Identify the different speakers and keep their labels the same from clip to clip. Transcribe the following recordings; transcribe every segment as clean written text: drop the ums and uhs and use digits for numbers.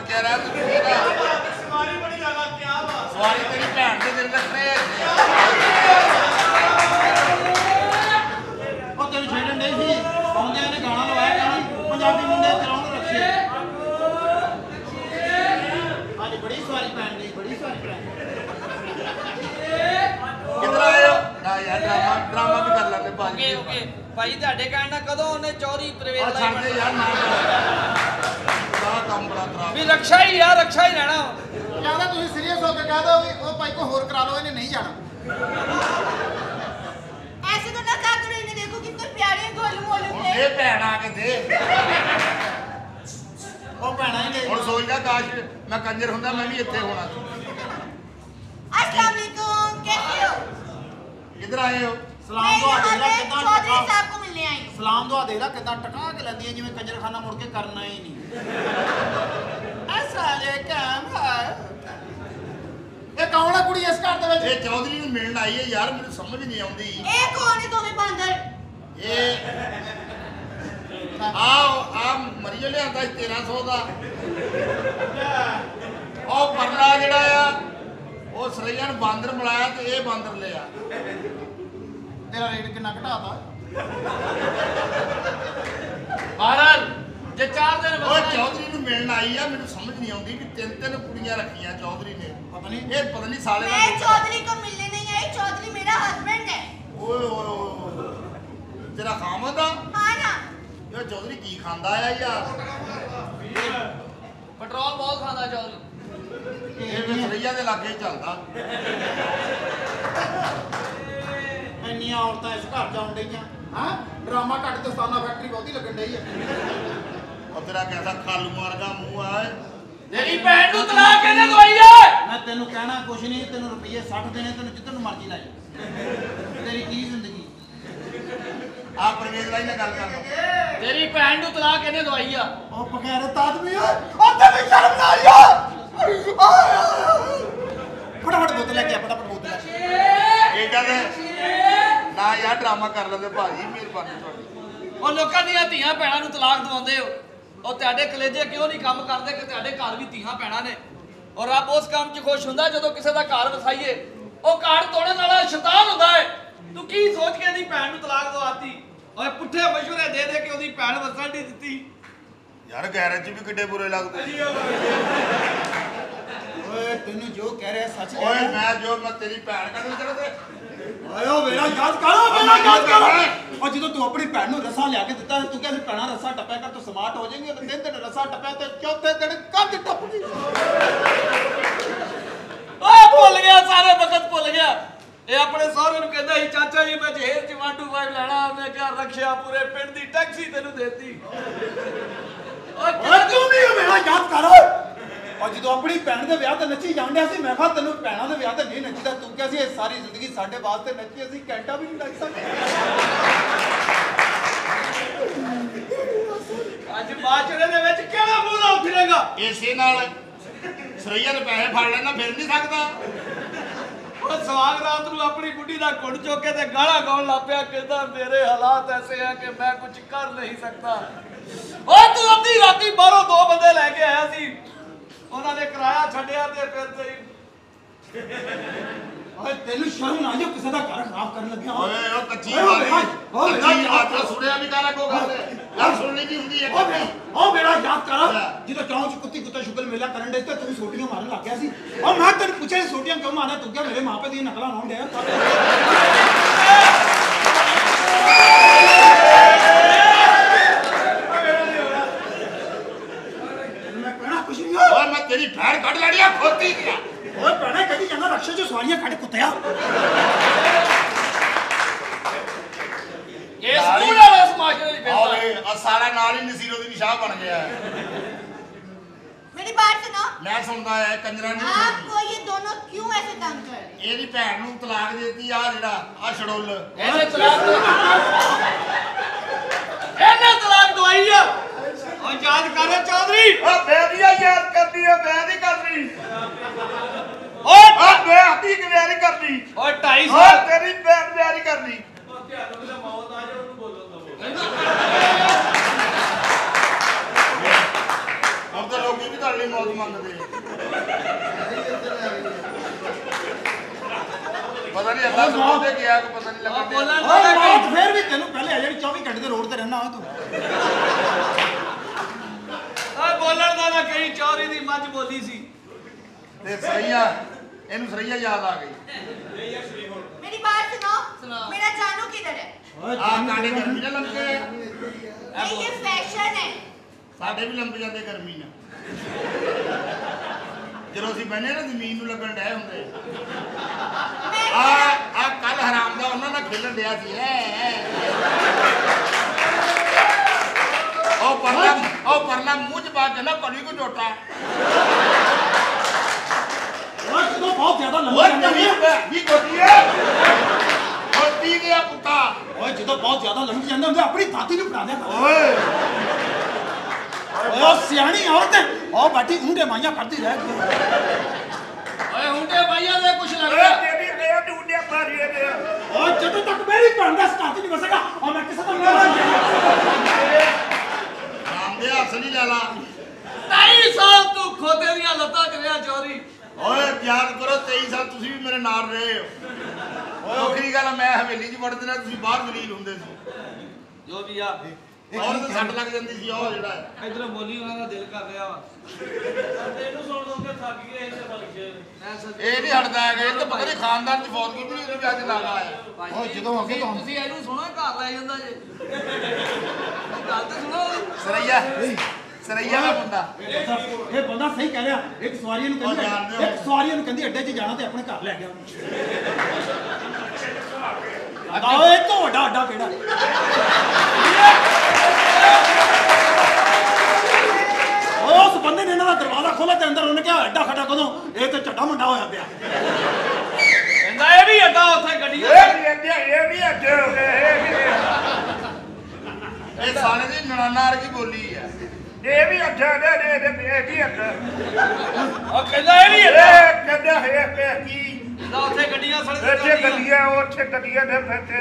Speaker 1: कह रहा तू सवारी बड़ी ज्यादा क्या बात सवारी तेरी भैन से दिल रखने
Speaker 2: ਉਹ ਤੈਨੂੰ ਛੇੜਨ ਨਹੀਂ ਸੀ ਆਉਂਦਿਆਂ ਨੇ ਗਾਣਾ ਲਵਾਇਆ ਕਹਿੰਦੀ ਪੰਜਾਬੀ ਮੁੰਡੇ ਚਲਾਉਣ ਰਕਸ਼ੇ ਅੱਜ ਬੜੀ ਸਵਾਰੀ ਪੈਣ ਗਈ ਬੜੀ ਸਵਾਰੀ ਪੈਣ
Speaker 1: किधर आए हो ना यार ड्रामा ड्रामा भी कर लेते भाई
Speaker 3: ओके भाई ਤੁਹਾਡੇ ਕਹਿਣ ਨਾਲ ਕਦੋਂ ਉਹਨੇ ਚੌਧਰੀ ਪ੍ਰਵੇਸ਼ ਲਾਈ
Speaker 1: छाड़ दे यार ना बड़ा काम बड़ा खराब
Speaker 3: ਵੀ ਰਕਸ਼ਾ ਹੀ ਆ ਰਕਸ਼ਾ ਹੀ ਲੈਣਾ
Speaker 2: ਕਹਿੰਦਾ ਤੁਸੀਂ ਸੀਰੀਅਸ ਹੋ ਕੇ ਕਹਿ ਦੋ ਵੀ ਉਹ ਭਾਈ ਕੋ ਹੋਰ ਕਰਾ ਲਓ ਇਹਨੇ ਨਹੀਂ ਜਾਣਾ
Speaker 4: ऐसे तो ना कहा करो इन्हें देखो कितने प्यारे गोलू मोलू थे
Speaker 1: ये भैन आके दे
Speaker 2: ਉਹ ਭੈਣਾ ਹੀ ਦੇ
Speaker 1: ਹੁਣ ਸੋਚਦਾ ਕਾਸ਼ ਮੈਂ ਕੰਜਰ ਹੁੰਦਾ ਮੈਂ ਵੀ ਇੱਥੇ ਹੋਣਾ
Speaker 4: अस्सलाम वालेकुम कैसे हो
Speaker 1: किधर आए हो
Speaker 2: ਸਲਾਮ ਦੁਆ ਦੇ ਲੈ ਕਿਦਾਂ
Speaker 4: चौधरी
Speaker 2: ਟਕਾ
Speaker 4: साहब को मिलने आई
Speaker 2: ਸਲਾਮ ਦੁਆ ਦੇ ਲੈ ਕਿਦਾਂ ਟਕਾ ਕੇ ਲੈਂਦੀ ਜਿਵੇਂ ਕੰਜਰਖਾਨਾ ਮੁੜ ਕੇ ਕਰਨਾ ਹੀ ਨਹੀਂ अस्सलाम ਇਹ ਕੌਣ ਹੈ ਕੁੜੀ ਇਸ ਘਰ ਦੇ ਵਿੱਚ
Speaker 1: ਇਹ ਚੌਧਰੀ ਨੂੰ ਮਿਲਣ ਆਈ ਹੈ ਯਾਰ ਮੈਨੂੰ ਸਮਝ ਨਹੀਂ ਆਉਂਦੀ
Speaker 4: ए कौन है तुम्हें बंदर
Speaker 1: ਇਹ ਆ ਮਰੀਓ ਲਿਆਂਦਾ 1300 ਦਾ ਉਹ ਪਰਲਾ ਜਿਹੜਾ ਆ ਉਹ ਸਰਈਆਂ ਨੂੰ ਬਾਂਦਰ ਮਿਲਾਇਆ ਤੇ ਇਹ ਬਾਂਦਰ ਲਿਆ
Speaker 2: ਤੇਰਾ ਰੇਟ ਕਿੰਨਾ ਘਟਾਤਾ
Speaker 3: ਮਹਾਰਾਜ ਜੇ 4 ਦਿਨ
Speaker 1: ਉਹ ਚੌਧਰੀ ਨੂੰ ਮਿਲਣ ਆਈ ਆ ਮੈਨੂੰ ਸਮਝ ਨਹੀਂ ਆਉਂਦੀ ਵੀ ਤਿੰਨ ਕੁੜੀਆਂ ਰੱਖੀਆਂ ਚੌਧਰੀ ਨੇ
Speaker 2: ਪਤਾ ਨਹੀਂ
Speaker 1: ਇਹ ਪਤਾ ਨਹੀਂ ਸਾਲੇ ਦਾ
Speaker 4: मैं चौधरी को मिलने नहीं आई चौधरी मेरा हस्बैंड है
Speaker 1: ਓਏ ਓਏ ਓਏ ਤੇਰਾ ਖਾਮਦ ਆ
Speaker 4: हाँ ना
Speaker 1: ਇਹ ਚੌਧਰੀ ਕੀ ਖਾਂਦਾ ਆ ਯਾਰ
Speaker 3: ਪੈਟਰੋਲ ਬਹੁਤ ਖਾਂਦਾ ਚੌਧਰੀ
Speaker 1: ਇਹ ਵੀ ਸਰਈਆਂ ਦੇ ਲਾਗੇ ਹੀ ਚੱਲਦਾ
Speaker 2: ਇੰਨੀਆਂ ਔਰਤਾਂ ਇਸ ਘਰ ਚ ਆਉਣ ਡਈਆਂ ਹਾਂ ਡਰਾਮਾ ਕੱਟ ਦਸਤਾਨਾ ਫੈਕਟਰੀ ਬਹੁਤੀ ਲੱਗਣ ਡਈ ਆ
Speaker 1: ਉਹ ਤੇਰਾ ਕਹਿੰਦਾ ਖਾਲੂ ਵਰਗਾ ਮੂੰਹ ਆ
Speaker 3: ਤੇਰੀ ਭੈਣ ਨੂੰ ਤਲਾਕ ਕਿਹਨੇ ਦਵਾਈ ਆ
Speaker 2: ਮੈਂ ਤੈਨੂੰ ਕਹਿਣਾ ਕੁਛ ਨਹੀਂ ਤੈਨੂੰ ਰੁਪਈਏ 60 ਦੇਣੇ ਤੈਨੂੰ ਜਿੱਧਰ ਨੂੰ ਮਰਜ਼ੀ ਲੈ ਜਾ ਤੇਰੀ ਕੀ ਜ਼ਿੰਦਗੀ
Speaker 1: ਆ ਪ੍ਰਵੇਸ਼ ਵਾਲੀ ਨਾਲ ਗੱਲ ਕਰ ਲਓ
Speaker 3: ਤੇਰੀ ਭੈਣ ਨੂੰ ਤਲਾਕ ਕਿਹਨੇ ਦਵਾਈ ਆ
Speaker 2: ਉਹ ਬਗੈਰਤ ਆਦਮੀ ਓਏ ਉਹ ਤੈਨੂੰ ਸ਼ਰਮ ਨਾ ਆਈ ਓ ਫਟਾਫਟ ਬੋਤਲ ਲੈ ਕੇ ਆ ਫਟਾਫਟ ਬੋਤਲ ਲੈ ਕੇ
Speaker 1: ਇਹ ਗੱਲ ਨਾ ਯਾਰ ਡਰਾਮਾ ਕਰ ਲੈਂਦੇ ਭਾਜੀ ਮਿਹਰਬਾਨੀ ਤੁਹਾਡੀ
Speaker 3: ਉਹ ਲੋਕਾਂ ਦੀਆਂ ਧੀਆਂ ਭੈਣਾਂ ਨੂੰ ਤਲਾਕ ਦਵਾਉਂਦੇ ਹੋ ਉਹ ਤੁਹਾਡੇ ਕਲੇਜੇ ਕਿਉਂ ਨਹੀਂ ਕੰਮ ਕਰਦੇ ਕਿ ਤੁਹਾਡੇ ਘਰ ਵੀ ਧੀਆਂ ਭੈਣਾਂ ਨੇ ਔਰ ਰੱਬ ਉਸ ਕੰਮ 'ਚ ਖੁਸ਼ ਹੁੰਦਾ ਜਦੋਂ ਕਿਸੇ ਦਾ ਘਰ ਵਸਾਈਏ ਉਹ ਘਰ ਤੋੜਨ ਵਾਲਾ ਸ਼ੈਤਾਨ ਹੁੰਦਾ ਹੈ ਤੂੰ ਕੀ ਸੋਚ ਕੇ ਇਹਦੀ ਭੈਣ ਨੂੰ ਤਲਾਕ ਦਵਾਤੀ ਓਏ ਪੁੱਠੇ ਮਸ਼ਵਰੇ ਦੇ ਦੇ ਕੇ ਉਹਦੀ ਭੈਣ ਵਸਣ ਨਹੀਂ ਦਿੱਤੀ
Speaker 1: ਯਾਰ ਗੈਰੇਜ 'ਚ ਵੀ ਕਿੱਡੇ ਬੁਰੇ ਲੱਗਦੇ
Speaker 2: ਓਏ ਤੈਨੂੰ ਜੋ ਕਹਿ ਰਿਹਾ ਸੱਚ ਕਹਿ
Speaker 1: ਓਏ
Speaker 2: ਰਿਹਾ
Speaker 1: ਮੈਂ ਤੇਰੀ ਭੈਣ ਕੱਢ ਚਲੋ ਤੇ
Speaker 2: ਓਏ ਉਹ ਮੇਰਾ ਯਾਦ ਕਰ ਮੇਰਾ ਯਾਦ ਕਰ ਉਹ ਜਦੋਂ ਤੂੰ ਆਪਣੀ ਭੈਣ ਨੂੰ ਰੱਸਾ ਲਿਆ ਕੇ ਦਿੱਤਾ ਤੂੰ ਕਹਿੰਦਾ ਭੈਣਾ ਰੱਸਾ ਟੱਪਿਆ ਕਰ ਤੂੰ ਸਮਾਰਟ ਹੋ ਜਾਏਂਗੀ ਤੇ ਦਿਨ ਰੱਸਾ ਟੱਪਿਆ ਤੇ ਚੌਥੇ ਦਿਨ ਕੰਧ ਟੱਪ ਗਈ
Speaker 3: ਓਏ ਭੁੱਲ ਗਿਆ ਸਾਰੇ ਵਕਤ ਭੁੱਲ ਗਿਆ ਇਹ ਆਪਣੇ ਸਹੁਰੇ ਨੂੰ ਕਹਿੰਦਾ ਸੀ ਚਾਚਾ ਜੀ ਮੈਂ ਜਹੇਜ਼ 'ਚ 125 ਲੈਣਾ ਮੈਂ ਕਿਹਾ ਰਕਸ਼ਾ ਪੂਰੇ ਪਿੰਡ ਦੀ ਟੈਕਸੀ ਤੈਨੂੰ ਦੇਤੀ
Speaker 2: ਓਏ ਤੂੰ ਵੀ ਮੇਰਾ ਯਾਦ ਕਰ ਔਰ ਜਦੋਂ ਆਪਣੀ ਭੈਣ ਦੇ ਵਿਆਹ ਤੇ ਨੱਚੀ ਜਾਂਦਿਆ ਸੀ ਮੈਂ ਕਿਹਾ ਤੈਨੂੰ ਭੈਣਾਂ ਦੇ ਵਿਆਹ ਤੇ ਨਹੀਂ ਨੱਚਦਾ ਤੂੰ ਕਿਹਾ ਸੀ ਇਹ ਸਾਰੀ ਜ਼ਿੰਦਗੀ ਸਾਡੇ ਵਾਸਤੇ ਨੱਚੀ ਅਸੀਂ ਘੰਟਾ ਵੀ ਨਹੀਂ ਨੱਚ ਸਕਦੇ
Speaker 3: ਅੱਜ ਬਾਚਰੇ ਦੇ ਵਿੱਚ ਕਿਹੜਾ ਮੂੰਹ ਨਾਲ ਫਿਰੇਗਾ
Speaker 1: ਇਸੇ ਨਾਲ ਸਰਈਆਂ ਦੇ ਪੈਸੇ ਫੜ ਲੈਣਾ ਫਿਰ ਨਹੀਂ ਸਕਦਾ
Speaker 3: ਉਹ ਸਵਾਗ ਰਾਤ ਨੂੰ ਆਪਣੀ ਬੁੱਢੀ ਦਾ ਘੁੱਟ ਚੁੱਕ ਕੇ ਤੇ ਗਾਲਾਂ ਗਾਉਣ ਲੱਗ ਪਿਆ ਕਹਿੰਦਾ ਮੇਰੇ ਹਾਲਾਤ ਐਸੇ ਆ ਕਿ ਮੈਂ ਕੁਝ ਕਰ ਨਹੀਂ ਸਕਦਾ ਓਏ ਤੂੰ ਅੱਧੀ ਰਾਤੀ ਬਾਹਰੋਂ 2 ਬੰਦੇ ਲੈ ਕੇ ਆਇਆ ਸੀ ਉਹਨਾਂ ਨੇ ਕਿਰਾਇਆ ਛੱਡਿਆ ਤੇ ਫਿਰ ਤੇਰੀ
Speaker 2: ਓਏ ਤੈਨੂੰ ਸ਼ਰਮ ਨਾ ਜੋ ਕਿਸੇ ਦਾ ਘਰ ਖਰਾਬ ਕਰਨ ਲੱਗਿਆ
Speaker 1: ਓਏ ਉਹ ਕੱਚੀ ਬਾਤ ਸੁਣਿਆ ਵੀ ਕਾਲਾ ਕੋ ਗੱਲ ਯਾਰ ਸੁਣਨੀ ਕੀ ਹੁੰਦੀ ਹੈ
Speaker 2: ਉਹ ਮੇਰਾ ਯਾਦ ਕਰ ਜਦੋਂ ਚੌਂਕ 'ਚ ਕੁੱਤੀ ਕੁੱਤਾ ਸ਼ੁਗਲ ਮੇਲਾ ਕਰਨ ਦੇ ਤੇ ਤੂੰ ਸੋਟੀਆਂ ਮਾਰਨ ਲੱਗ ਗਿਆ ਸੀ ਉਹ ਮੈਂ ਤੈਨੂੰ ਪੁੱਛਿਆ ਸੋਟੀਆਂ ਕਿਉਂ ਮਾਰਨਾ ਤੂੰ ਕਿਹਾ ਮੇਰੇ ਮਾਪੇ ਦੀਆਂ ਨਕਲਾਂ ਲਾਉਣ ਡਿਆ ਮੈਂ ਕਹਿਣਾ ਕੁਛ ਨਹੀਂ
Speaker 1: ਓਏ ਮੈਂ ਤੇਰੀ ਭੈਣ ਕੱਢ ਲੈਣੀ ਆ ਖੋਤੀ ਦੀਆਂ
Speaker 2: ਓਏ ਭੈਣਾ ਕਦੀ ਕਹਿੰਦਾ ਰਕਸ਼ੇ 'ਚ ਸਵਾਰੀਆਂ ਕੱਢ ਕੁੱਤਿਆ
Speaker 3: ਇਹ ਸਕੂਲ ਵਾਲਾ ਸਮਾਜੇ ਦੀ ਬੇਇੱਜ਼ਤੀ
Speaker 1: ਓਏ ਆ ਸਾਰਾ ਨਾਲ ਹੀ ਨਸੀਰੋ ਦੀ ਨਿਸ਼ਾਨ ਬਣ ਗਿਆ
Speaker 4: मेरी बात सुनो
Speaker 1: ਮੈਂ ਸੁਣਦਾ ਆ ਕੰਜਰਾਂ ਨੂੰ
Speaker 4: आपको ये दोनों क्यों ऐसे तंग कर रहे हैं
Speaker 1: ਇਹਦੀ ਭੈਣ ਨੂੰ ਤਲਾਕ ਦੇਤੀ ਆ ਜਿਹੜਾ ਆ ਛੜੋਲ
Speaker 3: ਇਹਨੇ ਤਲਾਕ ਦਵਾਈ ਆ ਉਹ ਯਾਦ ਕਰ ਚੌਧਰੀ
Speaker 1: ਓ ਬੇਬੀਆ ਯਾਦ ਕਰਦੀ ਆ ਮੈਂ ਨਹੀਂ ਕਰਦੀ
Speaker 3: ਓਏ
Speaker 1: ਓ ਮੈਂ ਹੱਥੀ ਕਿਵੇਂ ਨਹੀਂ ਕਰਦੀ
Speaker 3: ਓਏ 2.5
Speaker 1: ਓ
Speaker 3: ਸਾਲ
Speaker 1: ਤੇਰੀ ਭੈਣ ਮੈਂ ਨਹੀਂ ਕਰਦੀ ਹੁਣ ਤਾਂ ਲੋਕੀ ਵੀ ਤੁਹਾਡੇ ਲਈ ਮੌਤ ਮੰਗਦੇ ਪਤਾ ਨਹੀਂ ਅੱਲਾ ਸੁਣ ਤੇ ਗਿਆ ਕਿ ਪਤਾ ਨਹੀਂ
Speaker 3: ਉਹ
Speaker 1: ਲੱਗਾ
Speaker 3: ਬੋਲਣ
Speaker 2: ਓਏ
Speaker 3: ਦਾ
Speaker 2: ਬਾਤ ਫੇਰ ਵੀ ਤੈਨੂੰ ਪਹਿਲੇ ਆ ਜਿਹੜੀ 24 ਘੰਟੇ ਦੇ ਰੋਡ ਤੇ ਰਹਿਣਾ ਤੂੰ
Speaker 3: ਓਏ ਬੋਲਣ ਦਾ ਨਾ ਕਹੀਂ ਚੌਰੀ ਦੀ ਮੱਝ ਬੋਲੀ ਸੀ
Speaker 1: ਤੇ ਸਰਈਆ ਇਹਨੂੰ ਸਰਈਆ ਯਾਦ ਆ ਗਈ
Speaker 4: मेरी बात सुनो
Speaker 3: सुनाओ।
Speaker 4: मेरा जानू किधर है
Speaker 1: ਆ ਕਾਂਡੇ ਗਰਮੀ ਨਾਲ ਲੰਘੇ
Speaker 4: नहीं ये फैशन है
Speaker 1: ਸਾਡੇ ਵੀ ਲੰਘ ਜਾਂਦੇ ਗਰਮੀ ਨਾਲ ਜਦੋਂ ਅਸੀਂ ਬਹਿਨੇ ਨਾ ਜ਼ਮੀਨ ਨੂੰ ਲੱਗਣ ਡਏ ਹੁੰਦੇ
Speaker 4: मैं
Speaker 1: ਆ ਕੱਲ ਹਰਾਮ ਦਾ ਉਹਨਾਂ ਨਾਲ ਖੇਲਣ ਡਿਆ ਸੀ ਉਹ ਪਰਲਾ ਮੂੰਹ ਚ ਪਾ ਕੇ ਨਾ ਕਲੀ ਕੋ ਝੋਟਾ
Speaker 2: ਓਏ ਜਦੋਂ ਬਹੁਤ ਜ਼ਿਆਦਾ
Speaker 1: ਉਹ
Speaker 2: ਲੰਮਾ ਜਾਂਦਾ
Speaker 1: ਨਵੀਂ ਵੀ ਕੋਤੀ ਹੈ ਕੋਤੀ ਗਿਆ ਪੁੱਤਾ
Speaker 2: ਓਏ ਜਦੋਂ ਬਹੁਤ ਜ਼ਿਆਦਾ ਲੰਘ ਜਾਂਦਾ ਹੁੰਦਾ ਆਪਣੀ ਦਾਤੀ ਨੂੰ ਫੜਾ ਦਿਆ ਕਰ
Speaker 1: ਓਏ
Speaker 2: ਓਏ ਉਹ ਸਿਆਣੀ ਔਰਤ ਹੈ ਉਹ ਬਾਟੀ ਉਂਡੇ ਮਾਈਆਂ ਕਰਦੀ ਰਹਿ ਗਈ
Speaker 3: ਓਏ ਹੁੰਡੇ ਬਾਈਆਂ ਦੇ ਕੁਛ ਲੱਗਦਾ
Speaker 1: ਤੇਰੀ ਗਿਆ ਟੁੰਡਿਆ ਮਾਰੀਏ ਦੇ
Speaker 2: ਓਏ ਜਦੋਂ ਤੱਕ ਮੇਰੀ ਭੈਣ ਦਾ ਸਕਾਤੀ ਨਹੀਂ ਵਸੇਗਾ ਉਹ ਮੈਂ ਕਿਸੇ ਦਾ ਨਹੀਂ
Speaker 1: ਰਾਮ ਦੇ ਹੱਥ ਨਹੀਂ ਲੈ ਲਾ
Speaker 3: 23 ਸਾਲ ਤੂੰ ਖੋਤੇ ਦੀਆਂ ਲੱਤਾਂ ਕਰਿਆ ਚੋਰੀ
Speaker 1: ਓਏ ਯਾਦ ਕਰੋ 23 ਸਾਲ ਤੁਸੀਂ ਵੀ ਮੇਰੇ ਨਾਲ ਰਹੇ ਹੋ ਔਖਰੀ ਗੱਲ ਮੈਂ ਹਵੇਲੀ 'ਚ ਵੜਦੇ ਨਾ ਤੁਸੀਂ ਬਾਹਰ ਦਲੀਲ ਹੁੰਦੇ ਸੀ
Speaker 3: ਜੋ ਵੀ ਆ
Speaker 1: ਔਰ ਤਾਂ ਸੱਟ ਲੱਗ ਜਾਂਦੀ ਸੀ ਉਹ ਜਿਹੜਾ ਹੈ।
Speaker 3: ਇਧਰੋਂ ਬੋਲੀ ਉਹਨਾਂ ਦਾ ਦਿਲ ਕਰ ਰਿਹਾ ਵਾ ਤੈਨੂੰ ਸੁਣ ਸੁਣ ਕੇ ਥੱਕ ਗਏ ਇਹਦੇ ਬਲਕੇ
Speaker 1: ਇਹ ਨਹੀਂ ਹਟਦਾ ਹੈਗਾ ਇਹ ਤਾਂ ਪਤਾ ਨਹੀਂ ਖਾਨਦਾਨ 'ਚ ਫੌਜ ਵੀ ਇਹਨੂੰ ਵੀ ਅੱਜ ਲਾਗਾ ਆਇਆ
Speaker 2: ਓਏ ਜਦੋਂ ਅੱਗੇ ਤੋਂ
Speaker 3: ਤੁਸੀਂ ਇਹਨੂੰ ਸੁਣੋ ਘਰ ਲੈ ਜਾਂਦਾ ਜੇ ਗੱਲ ਤਾਂ ਸੁਣੋ
Speaker 1: ਸਰਈਆ ਦਾ ਮੁੰਡਾ
Speaker 2: ਇਹ ਬੰਦਾ ਸਹੀ ਕਹਿ ਰਿਹਾ ਇੱਕ ਸਵਾਰੀ ਨੂੰ
Speaker 1: ਉਹ ਜਾਣਦੇ
Speaker 2: ਕਹਿੰਦੀ
Speaker 1: ਹੋ।
Speaker 2: ਇੱਕ ਸਵਾਰੀ ਨੂੰ ਕਹਿੰਦੀ ਅੱਡੇ 'ਚ ਜਾਣਾ ਤੇ ਆਪਣੇ ਘਰ ਲੈ ਗਿਆ ਆਓ ਇਹ ਤੋਂ ਵੱਡਾ ਅੱਡਾ ਕਿਹੜਾ ਓਏ ਉਸ ਬੰਦੇ ਨੇ ਇਹਨਾਂ ਦਾ ਦਰਵਾਜ਼ਾ ਖੋਲ੍ਹਿਆ ਤੇ ਅੰਦਰ ਉਹਨੇ ਕਿਹਾ ਅੱਡਾ ਖੜਾ ਕਦੋਂ ਇਹ ਤੇ ਝੱਡਾ ਮੁੰਡਾ ਹੋਇਆ ਪਿਆ
Speaker 3: ਕਹਿੰਦਾ ਇਹ ਵੀ ਅੱਡਾ ਉੱਥੇ ਗੱਡੀਆਂ
Speaker 1: ਇਹ ਵੀ ਅੱਗੇ ਹੋ ਗਏ ਇਹ ਸਾਲੇ ਦੀ ਨਨਾਨਾ ਵਰਗੀ ਬੋਲੀ ਹੈ ਇਹ ਵੀ ਅੱਛਾ ਦੇ ਇਹ ਕੀ ਅੱਛਾ
Speaker 3: ਉਹ ਕਹਿੰਦਾ ਇਹ ਵੀ ਅੱਡਾ
Speaker 1: ਇਹ ਕਹਿੰਦਾ ਹੈ ਕੀ
Speaker 3: ਕਹਿੰਦਾ ਉੱਥੇ ਗੱਡੀਆਂ ਸੜਕ ਤੇ
Speaker 1: ਇੱਥੇ ਗੱਡੀਆਂ ਉੱਥੇ ਗੱਡੀਆਂ ਦੇ ਫਿਰਦੇ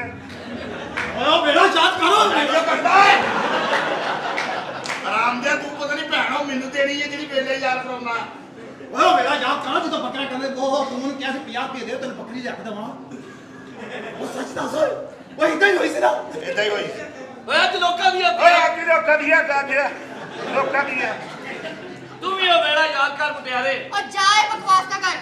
Speaker 2: ਓਏ ਉਹ ਮੇਰਾ ਯਾਦ ਕਰੋ
Speaker 1: ਜੋ ਕਰਦਾ ਹੈ ਆਰਾਮ ਦੇ ਤੂੰ ਪਤਾ ਨਹੀਂ ਭੈਣੋ ਮੈਨੂੰ ਦੇਣੀ ਹੈ ਜਿਹੜੀ ਵੇਲੇ ਯਾਦ ਕਰਾਉਣਾ
Speaker 2: ਓਏ ਉਹ ਮੇਰਾ ਯਾਦ ਕਰੋ ਜਦੋਂ ਬੱਕਰਾ ਕਹਿੰਦੇ ਉਹ ਤੂੰ ਮੈਨੂੰ ਕਿਹਾ ਸੀ 50 ਰੁਪਏ ਦੇ ਤੈਨੂੰ ਬੱਕਰੀ ਲਿਆ ਕੇ ਦੇਵਾਂ ਉਹ ਸੱਚ ਦੱਸ ਓਏ ਇਦਾਂ ਹੀ ਹੋਈ ਸੀ ਨਾ
Speaker 1: ਇਦਾਂ ਹੀ ਹੋਈ
Speaker 3: ਓਏ ਅੱਜ ਲੋਕਾਂ ਦੀਆਂ
Speaker 1: ਓਏ ਅੱਜ ਲੋਕਾਂ ਦੀਆਂ ਗਾਜਿਆ ਲੋਕਾਂ ਦੀਆਂ
Speaker 3: ਤੂੰ ਵੀ ਉਹ ਵੇਲਾ ਯਾਦ ਕਰ ਮੁਟਿਆਰੇ
Speaker 4: और जाए बकवास ना कर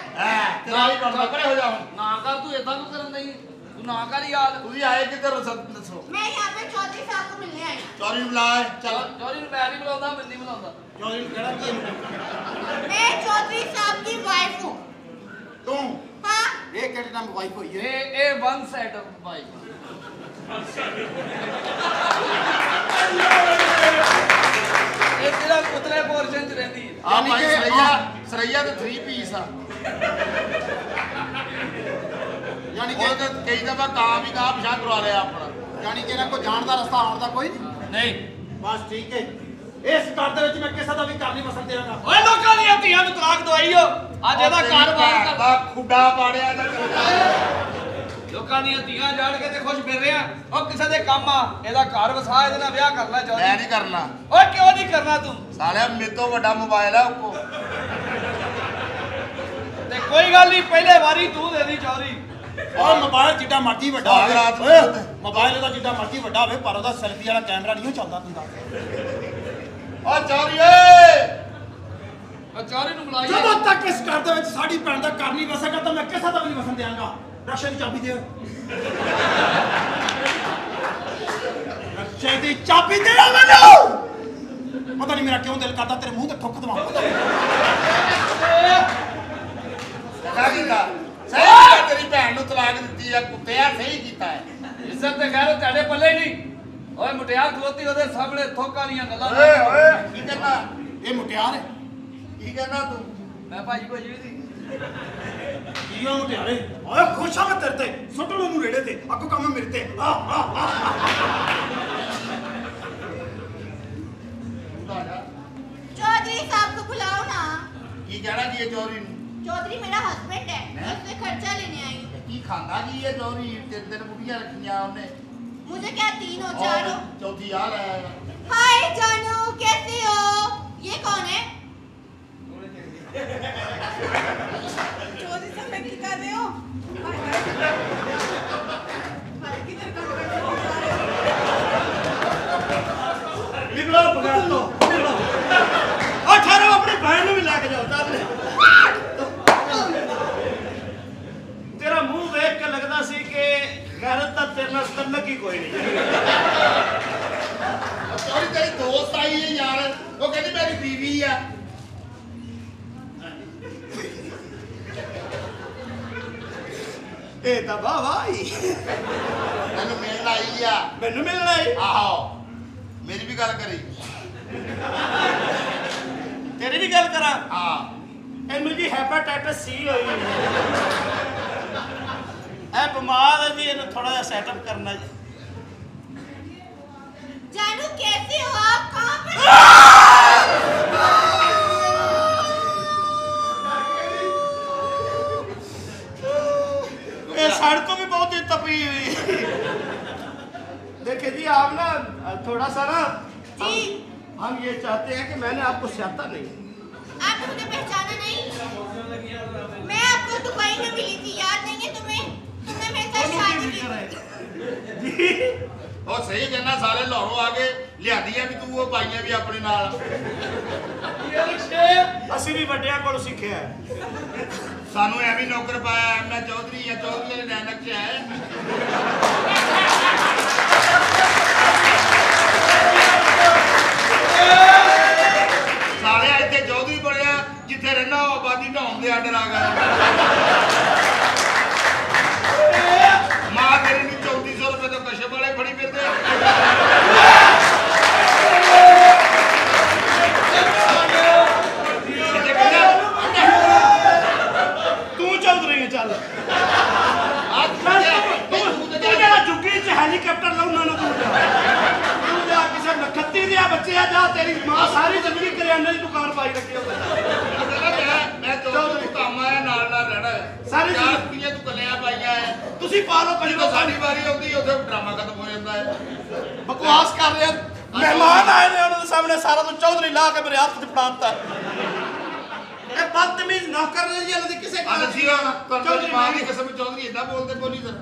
Speaker 1: ਤੇਰਾ ਵੀ ਬਣਦਾ ਪਰੇ ਹੋ ਜਾ ਹੁਣ
Speaker 3: ਨਾ ਕਰ ਤੂੰ ਇਦਾਂ ਨੂੰ ਕਰਨ ਨਹੀਂ ਤੂੰ ਨਾ ਕਰ ਯਾਦ
Speaker 1: ਤੁਸੀਂ ਆਏ ਕਿੱਧਰ ਦੱਸੋ
Speaker 4: मैं यहाँ पे चौधरी साहब को मिलने आई हूँ
Speaker 1: ਚੌਰੀ ਨੂੰ ਬੁਲਾਏ ਚੱਲ
Speaker 3: ਚੋਰੀ ਨੂੰ ਮੈਂ ਨਹੀਂ ਬੁਲਾਉਂਦਾ ਮਿੰਦੀ ਬੁਲਾਉਂਦਾ
Speaker 2: ਚੋਰੀ ਨੂੰ ਕਿਹੜਾ ਕੀ
Speaker 4: मैं चौधरी साहब की वाइफ हूँ
Speaker 2: ਤੂੰ
Speaker 4: हाँ
Speaker 2: ਇਹ ਕਿਹੜੇ ਨਾਮ ਵਾਈਫ ਹੋਈ ਹੈ
Speaker 3: ਇਹ ਵਨ ਸਾਈਡ ਆਫ ਬਾਈ ਇਹ ਤੇਰਾ ਪੁੱਤਰੇ ਪੋਰਸ਼ਨ ਚ ਰਹਿੰਦੀ ਹੈ
Speaker 1: ਆ ਭਾਈ ਸਰਈਆ ਤੇ 3 ਪੀਸ ਆ
Speaker 2: ਯਾਨੀ
Speaker 1: ਉਹ ਤਾਂ ਕਈ ਦਫਾ ਕਾਂ ਵੀ ਕਾਂ ਪਿਛਾ ਕਰਵਾ ਲਿਆ ਆਪਣਾ
Speaker 2: ਯਾਨੀ ਕਿ ਇਹਨਾਂ ਕੋ ਜਾਣ ਦਾ ਰਸਤਾ ਆਉਣ ਦਾ ਕੋਈ ਨਹੀਂ
Speaker 3: ਨਹੀਂ
Speaker 2: ਬਸ ਠੀਕ ਹੈ ਇਸ ਘਰ ਦੇ ਵਿੱਚ ਮੈਂ ਕਿਸੇ ਦਾ ਵੀ ਘਰ ਨਹੀਂ ਵਸਣ ਦੇਵਾਂਗਾ
Speaker 3: ਓਏ ਲੋਕਾਂ ਦੀਆਂ ਧੀਆਂ ਨੂੰ ਤਲਾਕ ਦਵਾਈ ਓ ਅੱਜ ਇਹਦਾ ਕਾਰੋਬਾਰ ਕਰ
Speaker 1: ਦਾ ਖੁੱਡਾ ਪਾੜਿਆ ਇਹਦਾ
Speaker 3: ਲੋਕਾਂ ਦੀਆਂ ਧੀਆਂ ਜਾਣ ਕੇ ਤੇ ਖੁਸ਼ ਫਿਰ ਰਿਹਾ ਉਹ ਕਿਸੇ ਦੇ ਕੰਮ ਆ ਇਹਦਾ ਘਰ ਵਸਾ ਇਹਦੇ ਨਾਲ ਵਿਆਹ ਕਰ ਲੈ
Speaker 1: ਮੈਂ
Speaker 3: ਚਾਹੁੰਦੀ
Speaker 1: ਨਹੀਂ ਕਰਨਾ
Speaker 3: ਓਏ ਕਿਉਂ ਨਹੀਂ ਕਰਨਾ ਤੂੰ
Speaker 1: ਸਾਲਿਆ ਮੇਰੇ ਤੋਂ ਵੱਡਾ ਮੋਬਾਈਲ ਆ ਉੱਕੋ
Speaker 3: ਤੇ ਕੋਈ ਗੱਲ ਨਹੀਂ ਪਹਿਲੇ ਵਾਰੀ ਤੂੰ ਦੇ ਦੀ ਚੌਰੀ
Speaker 2: ਉਹ ਮੋਬਾਈਲ ਜਿੱਡਾ ਮਰਜ਼ੀ ਵੱਡਾ
Speaker 1: ਸਾਗ ਰਾਤ ਨੂੰ
Speaker 2: ਓਏ ਮੋਬਾਈਲ ਉਹਦਾ ਜਿੱਡਾ ਮਰਜ਼ੀ ਵੱਡਾ ਹੋਵੇ ਪਰ ਉਹਦਾ ਸੈਲਫੀ ਵਾਲਾ ਕੈਮਰਾ ਨਹੀਂ ਚੱਲਦਾ ਹੁੰਦਾ
Speaker 1: ਓ ਚੌਰੀ ਓਏ
Speaker 3: ਆ ਚੌਰੀ ਨੂੰ ਬੁਲਾਈ
Speaker 2: ਜਦੋਂ ਤੱਕ ਇਸ ਘਰ ਦੇ ਵਿੱਚ ਸਾਡੀ ਭੈਣ ਦਾ ਘਰ ਨਹੀਂ ਵਸੇਗਾ ਤਾਂ ਮੈਂ ਕਿਸੇ ਦਾ ਵੀ ਨਹੀਂ ਵਸਣ ਦਿਆਂਗਾ ਰਕਸ਼ੇ ਦੀ ਚਾਬੀ ਦੇ ਰਕਸ਼ੇ ਦੀ ਚਾਬੀ ਦੇ ਮੈਨੂੰ ਪਤਾ ਨਹੀਂ ਮੇਰਾ ਕਿਉਂ ਦਿਲ ਕਰਦਾ ਤੇਰੇ ਮੂੰਹ ਤੇ ਠੁੱਕ ਦਵਾਂ
Speaker 1: ਕਿਆ ਕੀਤਾ ਸਹੀ ਕੀਤਾ ਤੇਰੀ ਭੈਣ ਨੂੰ ਤਲਾਕ ਦਿੱਤੀ ਆ ਕੁੱਤਿਆ ਸਹੀ ਕੀਤਾ ਹੈ
Speaker 3: ਇੱਜ਼ਤ ਤੇ ਖੈਰ ਤੁਹਾਡੇ ਪੱਲੇ ਹੀ ਨਹੀਂ ਓਏ ਮੁਟਿਆਰ ਖਲੋਤੀ ਉਹਦੇ ਸਾਹਮਣੇ ਥੋਕਾਂ ਦੀਆਂ ਗੱਲਾਂ
Speaker 1: ਓਏ ਓਏ ਕੀ ਕਰਨਾ
Speaker 2: ਇਹ ਮੁਟਿਆਰ ਹੈ
Speaker 1: ਕੀ ਕਰਨਾ ਤੂੰ
Speaker 3: ਮੈਂ ਭਾਜੀ ਕੋਈ ਜੀ ਦੀ
Speaker 2: ਕੀ ਉਹ ਮੁਟਿਆਰੇ ਓਏ ਖੁਸ਼ ਆ ਮੈਂ ਤੇਰੇ ਤੇ ਸੁੱਟ ਲੋ ਨੂੰ ਰੇੜੇ ਤੇ ਅੱਗੋਂ ਕੰਮ ਮੇਰੇ ਤੇ
Speaker 4: चौधरी साहब को बुलाओ ना
Speaker 1: ਕੀ ਕਹਿਣਾ ਕੀ ਹੈ ਚੌਰੀ ਨੂੰ
Speaker 4: चौधरी मेरा हस्बैंड है मैं उससे खर्चा लेने आई हूँ
Speaker 1: ਕੀ ਖਾਂਦਾ ਕੀ ਹੈ ਚੌਰੀ ਤਿੰਨ ਤਿੰਨ ਬੁੜੀਆਂ ਰੱਖੀਆਂ ਉਹਨੇ
Speaker 4: मुझे क्या 3 हो 4 हो
Speaker 1: ਚੌਥੀ ਆ ਲੈ
Speaker 4: हाय जानू कैसे हो ये कौन है चौधरी साहब मैं की कर रहे हो हाय किधर काम कर रहे हो
Speaker 5: निकलो बगैर तो निकलो और ठहरो अपनी बहन को भी लेके जाओ चल तेरा मुंह देख के लगता सी कि गैरत दा तेरे नाल तल्लक ही कोई नहीं
Speaker 1: चौधरी तेरी दोस्त आई है यार वो कहती मेरी बीवी है
Speaker 5: ए ता भाई
Speaker 1: ਮੈਨੂੰ ਮਿਲਣ ਆਈ ਆ
Speaker 5: मैनू मिलना है
Speaker 1: ਆਹੋ ਮੇਰੀ ਵੀ ਗੱਲ ਕਰੀ
Speaker 5: तेरी भी गल करा
Speaker 1: ਹਾਂ
Speaker 5: ਇਹਨੂੰ ਜੀ ਹੈਪੇਟਾਈਟਸ ਸੀ ਹੋਈ ਹੈ ਇਹ ਬਿਮਾਰ ਹੈ ਜੀ ਇਹਨੂੰ ਥੋੜਾ ਜਿਹਾ ਸੈਟਅਪ ਕਰਨਾ ਜੀ
Speaker 4: जानू कैसे हो आप कहाँ पे
Speaker 5: ये सड़ तो भी बहुत ही तपी हुई देखिए जी आप ना थोड़ा सा ना
Speaker 4: जी
Speaker 5: हम ये चाहते हैं कि मैंने आपको स्याता नहीं
Speaker 4: आपने मुझे पहचाना नहीं मैं आपको दुबई में मिली थी याद नहीं है तुम्हें तुमने मेरे साथ शादी की
Speaker 5: जी
Speaker 1: ਉਹ ਸਹੀ ਕਹਿੰਦਾ ਸਾਰੇ ਲਾਹੌਰੋਂ ਆ ਕੇ ਲਿਆਂਦੀਆਂ ਵੀ ਤੂੰ ਉਹ ਪਾਈਆਂ ਵੀ ਆਪਣੇ ਨਾਲ
Speaker 5: ਅਸੀਂ ਵੀ ਵੱਡਿਆਂ ਕੋਲੋਂ ਸਿੱਖਿਆ ਹੈ
Speaker 1: ਸਾਨੂੰ ਐਵੇਂ ਨੌਕਰ ਪਾਇਆ ਮੈਂ ਚੌਧਰੀ ਆ ਚੌਧਰੀ ਦੇ ਨੈਣਕ ਚ ਹੈ ਸਾਰੇ ਇੱਥੇ ਚੌਧਰੀ ਬਣਿਆ ਜਿੱਥੇ ਰਹਿਣਾ ਉਹ ਆਬਾਦੀ ਢਾਉਣ ਦੇ ਆਰਡਰ ਆ ਗਏ ਮਾਂ ਤੇਰੀ ਨੂੰ 3400 ਰੁਪਏ ਤੋਂ ਕਸ਼ਪ ਵਾਲੇ ਫੜੀ ਫਿਰਦੇ
Speaker 5: ਤੂੰ ਚੌਧਰੀ ਹੈ ਚੱਲ ਤੂੰ ਜਿਹੜਾ ਝੁੱਗੀ ਚ ਹੈਲੀਕਾਪਟਰ ਲਾਉਣਾ ਨਾ ਤੂੰ ਜਾ ਕਿਸੇ ਨਖੱਤੀ ਦੇ ਬੱਚੇ ਆ ਜਾ ਤੇਰੀ ਮਾਂ ਸਾਰੀ ਜ਼ਿੰਦਗੀ ਕਰਿਆਨੇ ਦੀ ਦੁਕਾਨ ਪਾਈ ਰੱਖੀ ਉਹਦੇ
Speaker 1: ਮੈਂ ਚੌਧਰੀ ਕੰਮ ਆਇਆ ਨਾਲ ਨਾਲ ਰਹਿਣਾ
Speaker 5: ਸਾਰੀ
Speaker 1: ਚਾਰ ਕੁੜੀਆਂ ਤੂੰ ਕੱਲਿਆਂ ਪਾਈਆਂ ਐ
Speaker 5: ਤੁਸੀਂ ਪਾ ਲਓ
Speaker 1: ਜਦੋਂ ਸਾਡੀ ਵਾਰੀ ਆਉਂਦੀ ਉੱਥੇ ਡਰਾਮਾ ਖਤਮ ਹੋ ਜਾਂਦਾ ਹੈ
Speaker 5: ਬਕਵਾਸ ਕਰ ਰਹੇ ਮਹਿਮਾਨ ਆਏ ਨੇ ਉਹਨਾਂ ਦੇ ਸਾਹਮਣੇ ਸਾਰਾ ਤੋਂ ਚੌਧਰੀ ਲਾ ਕੇ ਮੇਰੇ ਹੱਥ 'ਚ ਫੜਾਤਾ ਇਹ ਬਦਤਮੀਜ਼ ਨੌਕਰ ਨੇ ਜੀ ਇਹਨਾਂ ਦੀ ਕਿਸੇ
Speaker 1: ਆ ਦੱਸੀ ਹੁਣ ਤੁਹਾਡੀ ਮਾਂ ਦੀ ਕਸਮ ਚੌਧਰੀ ਏਦਾਂ ਬੋਲਦੇ ਬੋਲੀ ਸਰ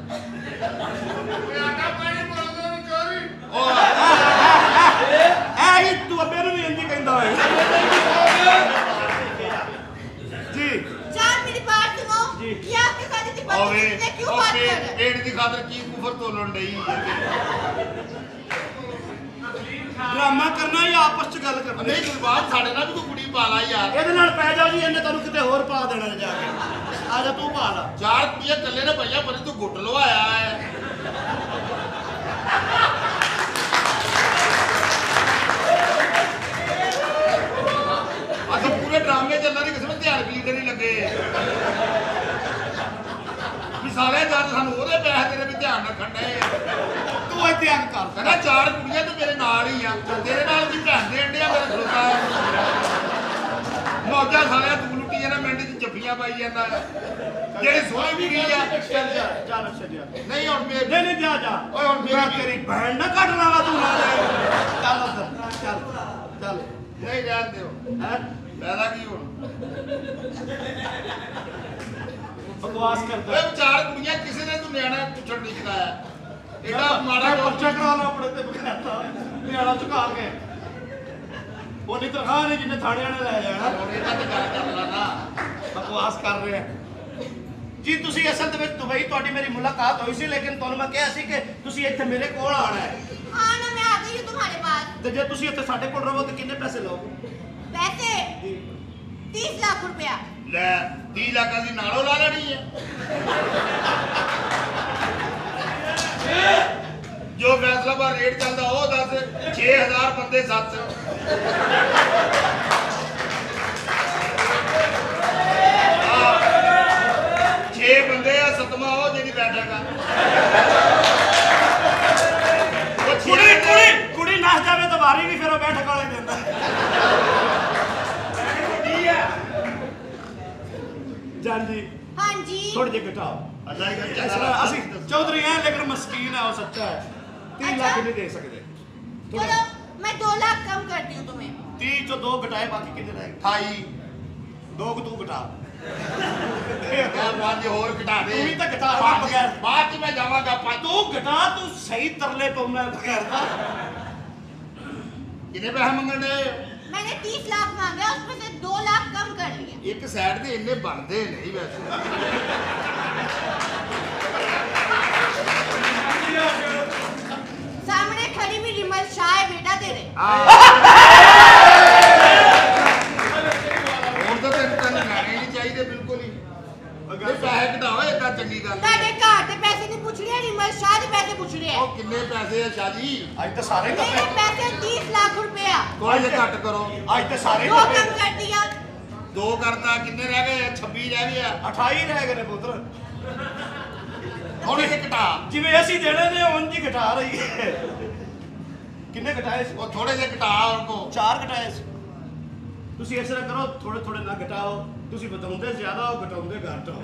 Speaker 1: ਆਟਾ ਪਾਣੀ ਬੋਲਦੇ ਨੇ ਚੌਧਰੀ ਉਹ
Speaker 5: ਐ ਹੀ ਤੂੰ ਅੱਬੇ ਨੂੰ ਵੀ ਇੰਜ ਹੀ ਕਹਿੰਦਾ ਹੋਏ ਜੀ
Speaker 4: जान मेरी बात सुनो ये आपके साथ इतनी बदतमीजी से क्यों बात कर रहे हैं
Speaker 1: ਪੇੜ ਦੀ ਖਾਤਰ ਕੀ ਕੁਫਰ ਤੋਲਣ ਡਈ
Speaker 5: ਡਰਾਮਾ ਕਰਨਾ ਜਾਂ ਆਪਸ 'ਚ ਗੱਲ ਕਰਨੀ
Speaker 1: ਨਹੀਂ ਗੁਰਬਾਜ ਸਾਡੇ ਨਾਲ ਵੀ ਕੋਈ ਕੁੜੀ ਪਾ ਲਾ ਯਾਰ
Speaker 5: ਇਹਦੇ ਨਾਲ ਪੈ ਜਾਓ ਜੀ ਇਹਨੇ ਤੁਹਾਨੂੰ ਕਿਤੇ ਹੋਰ ਪਾ ਦੇਣਾ ਜਾ ਕੇ ਆ ਜਾ ਤੂੰ ਪਾ ਲਾ
Speaker 1: ਚਾਰ ਕੁੜੀਆਂ ਇਕੱਲੇ ਨੇ ਪਈਆਂ ਪਰ ਤੂੰ ਗੁੱਟ ਲਵਾਇਆ ਹੈ ਅਸੀਂ ਪੂਰੇ ਡਰਾਮੇ ਚੱਲਣ ਦੀ ਕਿਸਮ ਧਿਆਨ ਕਲੀਦਰ ਨਹੀਂ ਲੱਗੇ ਵੀ ਸਾਰੇ ਜੱਜ ਸਾਨੂੰ ਉਹਦੇ ਪੈਸੇ ਤੇਰੇ ਵੀ ਧਿਆਨ ਰੱਖਣ ਡਏ
Speaker 5: ਤੂੰ ਇਹ ਧਿਆਨ ਕਰ
Speaker 1: ਕਹਿੰਦਾ ਚਾਰ ਕੁੜੀਆਂ ਤੂੰ ਮੇਰੇ ਨਾਲ ਹੀ ਆ ਤੇਰੇ ਨਾਲ ਕੀ ਭੈਣ ਦੇਣ ਡਿਆ ਮੇਰਾ ਖਲੋਤਾ ਮੌਜਾਂ ਸਾਲਿਆ ਤੂੰ ਲੁੱਟੀ ਜਾਂਦਾ ਮਿੰਟ 'ਚ ਜੱਫੀਆਂ ਪਾਈ ਜਾਂਦਾ ਜਿਹੜੀ ਸੋਹਣੀ ਵੀ ਗਈ ਆ
Speaker 5: ਚੱਲ ਜਾ ਚੱਲ ਛੱਡਿਆ
Speaker 1: ਨਹੀਂ ਹੁਣ ਮੇਰੇ
Speaker 5: ਨਹੀਂ ਨਹੀਂ ਜਾ ਜਾ
Speaker 1: ਓਏ ਹੁਣ
Speaker 5: ਮੈਂ ਤੇਰੀ ਭੈਣ ਨਾ ਕੱਢ ਲਾਵਾ ਤੂੰ ਨਾਲ ਚੱਲ ਉੱਧਰ ਚੱਲ ਚੱਲ
Speaker 1: ਨਹੀਂ ਜਾਣ ਦਿਓ
Speaker 5: ਹੈ
Speaker 1: ਫਾਇਦਾ ਕੀ ਹੁਣ
Speaker 5: ਬਕਵਾਸ ਕਰਦਾ
Speaker 1: ਓਏ ਚਾਰ ਕੁੜੀਆਂ ਕਿਸੇ ਨੇ ਤੂੰ ਨਿਆਣਾ ਪੁੱਛਣ ਨਹੀਂ ਚਕਾਇਆ ਐਡਾ ਮਾੜਾ
Speaker 5: ਮੈਂ ਪਰਚਾ ਕਰਾ ਲਾ ਆਪਣੇ ਤੇ ਬਕਾਇਦਾ ਨਿਆਣਾ ਝੁਕਾ ਕੇ ਉਹ ਨਹੀਂ ਤਨਖਾਹ ਨਹੀਂ ਜਿੰਨੇ ਥਾਣੇ ਵਾਲੇ ਲੈ ਜਾਣਾ
Speaker 1: ਹੁਣ ਇਹਨਾਂ ਤੇ ਗੱਲ ਕਰ ਲਾ ਨਾ
Speaker 5: ਬਕਵਾਸ ਕਰ ਰਹੇ ਆ ਜੀ ਤੁਸੀਂ ਅਸਲ ਦੇ ਵਿੱਚ ਦੁਬਈ ਤੁਹਾਡੀ ਮੇਰੀ ਮੁਲਾਕਾਤ ਹੋਈ ਸੀ ਲੇਕਿਨ ਤੁਹਾਨੂੰ ਮੈਂ ਕਿਹਾ ਸੀ ਕਿ ਤੁਸੀਂ ਇੱਥੇ ਮੇਰੇ ਕੋਲ ਆਉਣਾ ਹੈ
Speaker 4: हाँ ना मैं आ गई हूँ तुम्हारे पास
Speaker 5: ਤੇ ਜੇ ਤੁਸੀਂ ਇੱਥੇ ਸਾਡੇ ਕੋਲ ਰਹੋ ਤਾਂ ਕਿੰਨੇ ਪੈਸੇ ਲਓਗੇ
Speaker 4: पैसे 30 लाख रुपया
Speaker 1: ਲੈ 30 ਲੱਖ ਦੀ ਨਾਲੋਂ ਲਾ ਲੈਣੀ ਹੈ ਜੋ ਫੈਸਲਾ ਬਾਰ ਰੇਟ ਚੱਲਦਾ ਉਹ ਦੱਸ 6000 ਬੰਦੇ 7 6 ਬੰਦੇ ਆ ਸਤਮਾ ਉਹ ਜਿਹੜੀ ਬੈਠਕ ਆ ਉਹ
Speaker 5: ਕੁੜੀ ਨੱਸ ਜਾਵੇ ਤਾਂ ਵਾਰੀ ਵੀ ਫਿਰ ਉਹ ਬੈਠਕ ਵਾਲੇ ਦਿੰਦਾ ਜਾਨ ਜੀ
Speaker 4: हाँ जी
Speaker 5: ਥੋੜੇ ਜਿਹੇ ਘਟਾਓ
Speaker 1: ਅੱਲਾ ਹੀ ਕਰ
Speaker 5: ਅਸੀਂ ਚੌਧਰੀ ਹੈ ਲੇਕਿਨ ਮਸਕੀਨ ਹੈ ਉਹ ਸੱਚਾ ਹੈ 3 ਲੱਖ ਨਹੀਂ ਦੇ ਸਕਦੇ
Speaker 4: चलो मैं 2 लाख कम करती हूँ तुम्हें
Speaker 5: 30 ਚੋਂ 2 ਘਟਾਏ ਬਾਕੀ ਕਿੰਨੇ ਰਹਿ
Speaker 1: 28
Speaker 5: 2 2 ਤੂੰ ਘਟਾ
Speaker 1: ਪੰਜ ਹੋਰ ਘਟਾ ਦੇ
Speaker 5: ਤੂੰ ਵੀ ਤਾਂ ਘਟਾ
Speaker 1: ਪੰਜ,
Speaker 5: ਬਗੈਰ।
Speaker 1: ਬਾਅਦ ਚ ਮੈਂ ਜਾਵਾਂਗਾ ਪੰਜ।
Speaker 5: ਤੂੰ ਘਟਾ ਤੂੰ ਸਹੀ ਤਰਲੇ ਪਾਉਣਾ ਬਗੈਰ ਦਾ
Speaker 1: ਕਿੰਨੇ ਪੈਸੇ ਮੰਗਣ ਦੇ?
Speaker 4: मैंने 30 लाख मांगा, उसमें से 2 लाख कम कर लिया।
Speaker 1: ਇੱਕ ਸਾਈਡ ਤੇ ਇੰਨੇ ਬਣਦੇ ਨਹੀਂ ਵੈਸੇ।
Speaker 4: सामने खड़ी हुई रिमल शाह है बेटा तेरे।
Speaker 1: ਹੁਣ ਤਾਂ ਤੈਨੂੰ ਲੈਣੇ ਨਹੀਂ ਚਾਹੀਦੇ ਬਿਲਕੁਲ ਹੀ। ਇਹ ਪੈਸੇ ਘਟਾਓ, ਇਹ ਤਾਂ ਚੰਗੀ ਗੱਲ
Speaker 4: ताडे
Speaker 1: ਹੈ।
Speaker 4: घर दे पैसे नहीं पूछ रहे, रिमल शाह दे पैसे पूछ रहे हैं।
Speaker 1: ਉਹ ਕਿੰਨੇ ਪੈਸੇ ਆ ਸ਼ਾਹ ਜੀ?
Speaker 5: ਅੱਜ ਤਾਂ ਸਾਰੇ
Speaker 4: मेरे पैसे 30 लाख रुपया।
Speaker 1: ਥੋੜਾ ਜਿਹਾ ਘੱਟ ਕਰੋ।
Speaker 5: ਅੱਜ ਤਾਂ ਸਾਰੇ
Speaker 4: 2 कम कर दिया।
Speaker 1: 2 ਕਰਤਾ, ਕਿੰਨੇ ਰਹਿ ਗਏ? 26 ਰਹਿ ਗਏ ਆ।
Speaker 5: 28 ਰਹਿ ਗਏ ਨੇ ਪੁੱਤਰ
Speaker 1: ਥੋੜੇ ਜਿਹੇ ਘਟਾ।
Speaker 5: ਜਿਵੇਂ ਅਸੀਂ ਦੇਣੇ ਨੇ ਉਂਝ ਹੀ ਘਟਾ ਰਹੀ ਹੈ ਕਿੰਨੇ ਘਟਾਏ ਸੀ?
Speaker 1: ਉਹ ਥੋੜੇ ਜਿਹੇ ਘਟਾ ਉਹਨੂੰ।
Speaker 5: 4 ਘਟਾਏ ਸੀ। ਤੁਸੀਂ ਇਸ ਤਰ੍ਹਾਂ ਕਰੋ ਥੋੜੇ ਥੋੜੇ ਨਾ ਘਟਾਓ ਤੁਸੀਂ ਬਤਾਉਂਦੇ ਜ਼ਿਆਦਾ ਹੋ ਘਟਾਉਂਦੇ ਘੱਟ ਹੋ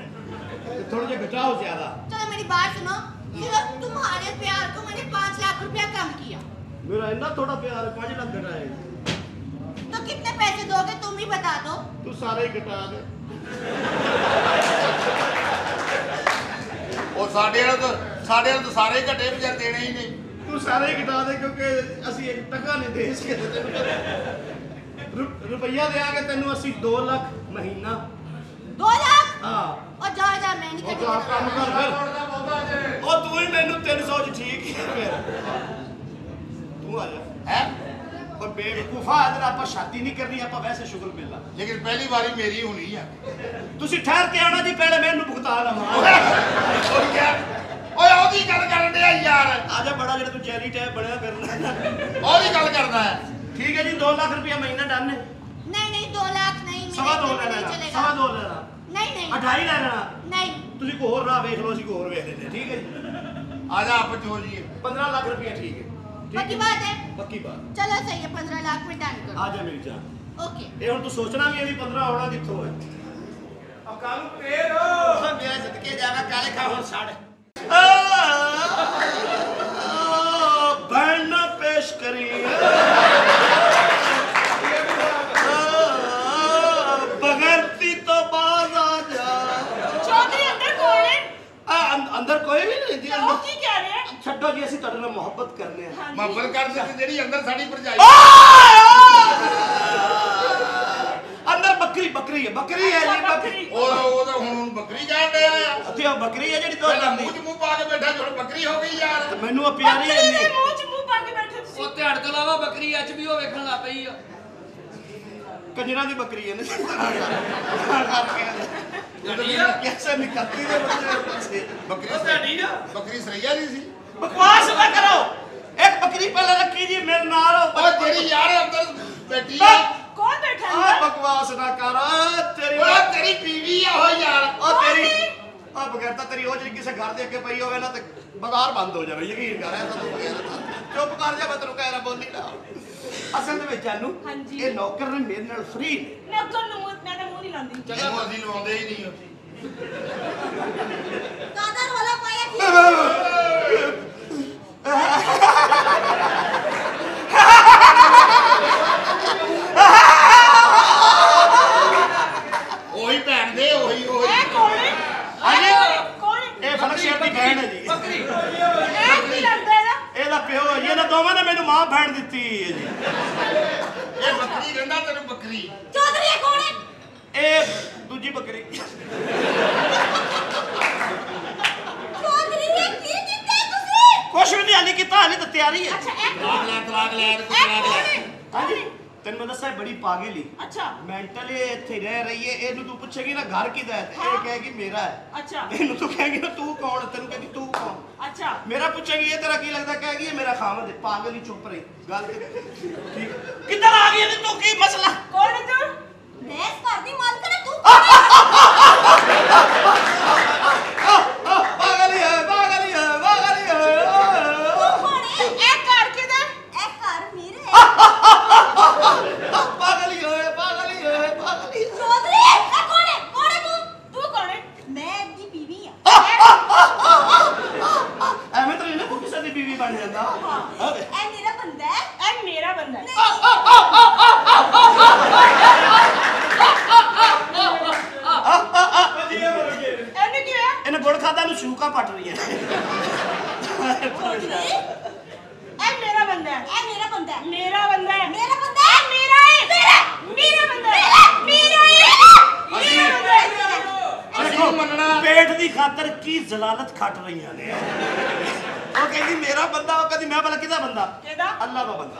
Speaker 5: थोड़े जे घटाओ ज्यादा।
Speaker 4: चलो मेरी बात सुनो, सिर्फ तुम्हारे प्यार को मैंने 5 लाख रुपया कम किया।
Speaker 5: मेरा इतना थोड़ा प्यार है 5 लाख घटाए
Speaker 4: तो कितने पैसे दोगे तुम ही बता दो।
Speaker 5: तू सारे ही घटा दे।
Speaker 1: ਉਹ ਸਾਡੇ ਨਾਲ ਤਾਂ ਸਾਰੇ ਘਟੇ ਵੀ ਜਾਂ ਦੇਣੇ ਹੀ ਨਹੀਂ।
Speaker 5: तू सारे ही घटा दे क्योंकि ਅਸੀਂ एक टका नहीं दे सके रुपया देंगे तेनू ਅਸੀਂ 2 लाख महीना।
Speaker 4: 2 लाख?
Speaker 5: हाँ
Speaker 4: और जा मैं नहीं
Speaker 5: ਉਹ
Speaker 4: करती।
Speaker 5: ਜਾ ਕੰਮ ਕਰ ਫਿਰ ਉਹ ਤੂੰ ਹੀ ਮੈਨੂੰ 300 ਚ ਠੀਕ ਹੀ ਫਿਰ ਤੂੰ ਆ ਜਾ
Speaker 1: ਹੈ
Speaker 5: और बेवकूफा अगर आप शादी नहीं करनी आप वैसे शुगर मिलना
Speaker 1: ਲੇਕਿਨ ਪਹਿਲੀ ਵਾਰੀ ਮੇਰੀ ਹੋਣੀ ਆ।
Speaker 5: ਤੁਸੀਂ ਠਹਿਰ ਕੇ ਆਉਣਾ ਜੀ ਪਹਿਲੇ ਮੈਨੂੰ ਭੁਗਤਾ ਲਵਾਂ
Speaker 1: ਓਏ ਉਹਦੀ ਗੱਲ ਕਰਨ ਡਿਆ ਯਾਰ।
Speaker 5: ਆ ਜਾ ਬੜਾ ਜਿਹੜਾ ਤੂੰ ਚੈਰੀ ਟੈਪ ਬਣਿਆ ਕਰਨਾ
Speaker 1: ਉਹਦੀ ਗੱਲ ਕਰਦਾ ਹੈ।
Speaker 5: ठीक है जी 2 लाख रुपया महीना डन है।
Speaker 4: नहीं 2 लाख नहीं,
Speaker 5: सवा 2
Speaker 4: मेरे
Speaker 5: लेना
Speaker 4: नहीं चलेगा।
Speaker 5: सवा 2 लेना
Speaker 4: नहीं
Speaker 5: 28 ले लेना।
Speaker 4: नहीं।
Speaker 5: ਤੁਸੀਂ ਕੋਈ ਹੋਰ ਰਾਹ ਵੇਖ ਲਓ ਅਸੀਂ ਕੋਈ ਹੋਰ ਵੇਖ ਲੈਂਦੇ ਠੀਕ ਹੈ ਜੀ।
Speaker 1: ਆ ਜਾ ਆਪਸ ਚ ਹੋ ਜੀਏ।
Speaker 5: 15 लाख रुपया ठीक है
Speaker 4: पक्की बात है?
Speaker 5: पक्की बात।
Speaker 4: चलो सही है, 15 लाख में डन करो।
Speaker 5: आ जा मेरी जान।
Speaker 4: ओके।
Speaker 5: ਇਹ ਹੁਣ ਤੂੰ ਸੋਚਣਾ ਵੀ ਇਹ ਵੀ 15 ਆਉਣਾ ਕਿੱਥੋਂ ਹੈ। ਅਬ ਕਾਨੂੰ ਫੇਰ ਹੋ ਮੇਰਾ ਸਦਕੇ ਜਾਣਾ ਕਾਲੇ ਖਾ ਹੁਣ ਛੱਡ ਬਣ ਪੇਸ਼ ਕਰੀ बगैरती तो बाज आ जा।
Speaker 4: चौधरी अंदर कौन है?
Speaker 5: अंदर कोई भी नहीं थी।
Speaker 4: क्यों की कह रहे हैं?
Speaker 5: छड्डो जी ਅਸੀਂ ਤੁਹਾਡੇ ਨਾਲ ਮੁਹੱਬਤ ਕਰਨੇ ਆ।
Speaker 1: ਮੁਹੱਬਤ ਕਰਦੇ ਤੇ ਜਿਹੜੀ ਅੰਦਰ ਸਾਡੀ ਭਰਜਾਈ
Speaker 5: ਅੰਦਰ ਬੱਕਰੀ ਬੱਕਰੀ ਹੈ ਬੱਕਰੀ ਹੈ ਜੀ ਬੱਕਰੀ।
Speaker 1: ਉਹ ਤਾਂ ਹੁਣ ਬੱਕਰੀ ਕਹਿਣ ਡਿਆ ਆ।
Speaker 5: ਉੱਥੇ ਉਹ ਬੱਕਰੀ ਹੈ ਜਿਹੜੀ ਦੋ
Speaker 1: ਪਹਿਲਾਂ
Speaker 5: ਦੰਦੀ
Speaker 1: ਮੂੰਹ ਚ ਮੂੰਹ ਪਾ ਕੇ ਬੈਠਾ ਜਦੋਂ ਬੱਕਰੀ ਹੋ ਗਈ ਯਾਰ।
Speaker 5: ਮੈਨੂੰ ਉਹ ਪਿਆਰੀ ਹੈ ਇੰਨੀ।
Speaker 4: मुंह च मुंह पा के बैठे तुसी।
Speaker 3: ਉਹ ਧਿਆਨ ਤੋਂ ਇਲਾਵਾ ਬੱਕਰੀ HBO ਵੇਖਣ ਲੱਗ ਪਈ ਆ।
Speaker 5: ਕੰਜਰਾਂ ਦੀ ਬੱਕਰੀ ਹੈ ਨਾ
Speaker 3: ਤੁਹਾਡੀ ਆ?
Speaker 5: कैसे निकलती है बच्चे
Speaker 1: ਬੱਕਰੀ
Speaker 3: ਉਹ ਤੁਹਾਡੀ ਆ?
Speaker 1: ਬੱਕਰੀ ਸਰਈਆ ਦੀ ਸੀ।
Speaker 5: बकवास ना करो। एक बकरी पहले रखी जी मेरे नाल
Speaker 1: ਉਹ ਜਿਹੜੀ ਯਾਰ ਅੰਦਰ ਬੈਠੀ ਆ।
Speaker 4: कौन बैठा
Speaker 5: आ बकवास ना कर तेरी
Speaker 1: ਉਹ ਤੇਰੀ ਬੀਵੀ ਆ ਉਹ ਯਾਰ।
Speaker 5: ओ तेरी आ बगैरता तेरी हो जी किसी घर दे अगे पई होवे ना ते बाजार बंद हो जावे यकीन कर ऐसा तो चुप कर जा मैं तेनू कह रहा बोली ना असल दे विच जानू
Speaker 4: ਹਾਂਜੀ।
Speaker 5: ये नौकर ने मेरे नाल फ्री
Speaker 4: नौकर नु मैं तो मुंह नहीं लांदी।
Speaker 1: ਇਹਨੂੰ ਅਸੀਂ ਲਵਾਉਂਦੇ ਹੀ ਨਹੀਂ।
Speaker 4: दादा वाला पाया की?
Speaker 1: ਉਹੀ ਭੈਣ ਦੇ ਉਹੀ
Speaker 4: ए कौन है?
Speaker 5: ਹਾਂਜੀ
Speaker 4: कौन है?
Speaker 5: ਇਹ ਫਲਕ ਸ਼ੇਪ ਦੀ ਬਹਿਣ ਹੈ ਜੀ
Speaker 3: ਬੱਕਰੀ
Speaker 4: ए की लगता है ना?
Speaker 5: ਇਹਦਾ ਪਿਓ ਹੈ ਜੀ ਇਹਨਾਂ ਦੋਵਾਂ ਨੇ ਮੈਨੂੰ ਮਾਂ ਭੈਣ ਦਿੱਤੀ ਹੈ ਜੀ
Speaker 1: ਇਹ ਬੱਕਰੀ ਕਹਿੰਦਾ ਤੈਨੂੰ ਬੱਕਰੀ।
Speaker 4: चौधरी ये कौन है?
Speaker 5: ਇਹ ਦੂਜੀ ਬੱਕਰੀ
Speaker 4: चौधरी ये की कितना है तुसी?
Speaker 5: ਕੁਛ ਵੀ ਨਹੀਂ ਹਾਲੀ ਕੀਤਾ ਹਾਲੀ ਤਾਂ ਤਿਆਰੀ ਹੈ
Speaker 4: अच्छा एक
Speaker 1: ਤਲਾਕ ਲੈ
Speaker 4: एक कौन है?
Speaker 5: ਹਾਂਜੀ ਤੈਨੂੰ ਮੈਂ ਦੱਸਿਆ ਬੜੀ ਪਾਗਲ ਹੀ
Speaker 4: अच्छा
Speaker 5: ਮੈਂਟਲੀ ਇੱਥੇ ਰਹਿ ਰਹੀ ਹੈ ਇਹਨੂੰ ਤੂੰ ਪੁੱਛੇਗੀ ਨਾ ਘਰ ਕਿਹਦਾ ਹੈ ਤੇ ਇਹ ਕਹੇਗੀ ਮੇਰਾ ਹੈ
Speaker 4: अच्छा
Speaker 5: ਇਹਨੂੰ ਤੂੰ ਕਹੇਗੀ ਨਾ ਤੂੰ ਕੌਣ ਹੈ ਤੈਨੂੰ ਕਹੇਗੀ ਤੂੰ ਕੌਣ
Speaker 4: अच्छा
Speaker 5: ਮੇਰਾ ਪੁੱਛੇਗੀ ਇਹ ਤੇਰਾ ਕੀ ਲੱਗਦਾ ਕਹੇਗੀ ਇਹ ਮੇਰਾ ਖਾਵੰਦ ਹੈ ਪਾਗਲ ਹੀ ਚੁੱਪ ਰਹੀ ਗੱਲ ਤੇ ਠੀਕ ਕਿੱਧਰ ਆ ਗਈ ਇਹ ਤੂੰ ਕੀ ਮਸਲਾ
Speaker 4: कौन है तू? मैं करदी माल करे तू कौन है?
Speaker 5: ਪਾਗਲ ਹੀ ਹੈ ਪਾਗਲ ਹੀ ਹੈ ਪਾਗਲ ਹੀ
Speaker 4: तू
Speaker 5: ਹੈ
Speaker 4: कौन है? एक कार किधर? एक कार मेरे है।
Speaker 5: ਪਾਗਲ ਹੀ ਹੈ ਪਾਗਲ ਹੀ ਹੈ ਪਾਗਲ ਹੀ ਹੈ
Speaker 4: चौधरी ये कौन है? कौन है तू? तू कौन है? मैं इसकी बीवी हां।
Speaker 5: ਐਵੇਂ ਤਾਂ ਇਹਨੇ ਕੋਈ ਕਿਸੇ ਦੀ ਬੀਵੀ ਬਣ ਜਾਂਦਾ
Speaker 4: हां ए मेरा बंदा है। ए मेरा बंदा है।
Speaker 5: ਬੰਦੂਕਾਂ ਪੱਟ ਰਹੀਆਂ
Speaker 6: ਇਹ ਮੇਰਾ ਬੰਦਾ ਹੈ,
Speaker 4: ਇਹ ਮੇਰਾ ਬੰਦਾ ਹੈ,
Speaker 6: ਮੇਰਾ ਬੰਦਾ ਹੈ,
Speaker 4: ਮੇਰਾ ਬੰਦਾ ਹੈ,
Speaker 6: ਮੇਰਾ ਹੈ, ਮੇਰਾ ਬੰਦਾ ਹੈ,
Speaker 4: ਮੇਰਾ ਹੈ,
Speaker 5: ਅਸੀਂ
Speaker 1: ਅਸੀਂ ਮੰਨਣਾ
Speaker 5: ਪੇਟ ਦੀ ਖਾਤਰ ਕੀ ਜ਼ਲਾਲਤ ਖੱਟ ਰਹੀਆਂ ਨੇ ਉਹ ਕਹਿੰਦੀ ਮੇਰਾ ਬੰਦਾ ਉਹ ਕਹਿੰਦੀ ਮੈਂ ਭਲਾ ਕਿਹਦਾ ਬੰਦਾ
Speaker 6: ਕਿਹਦਾ?
Speaker 5: ਅੱਲਾ ਦਾ ਬੰਦਾ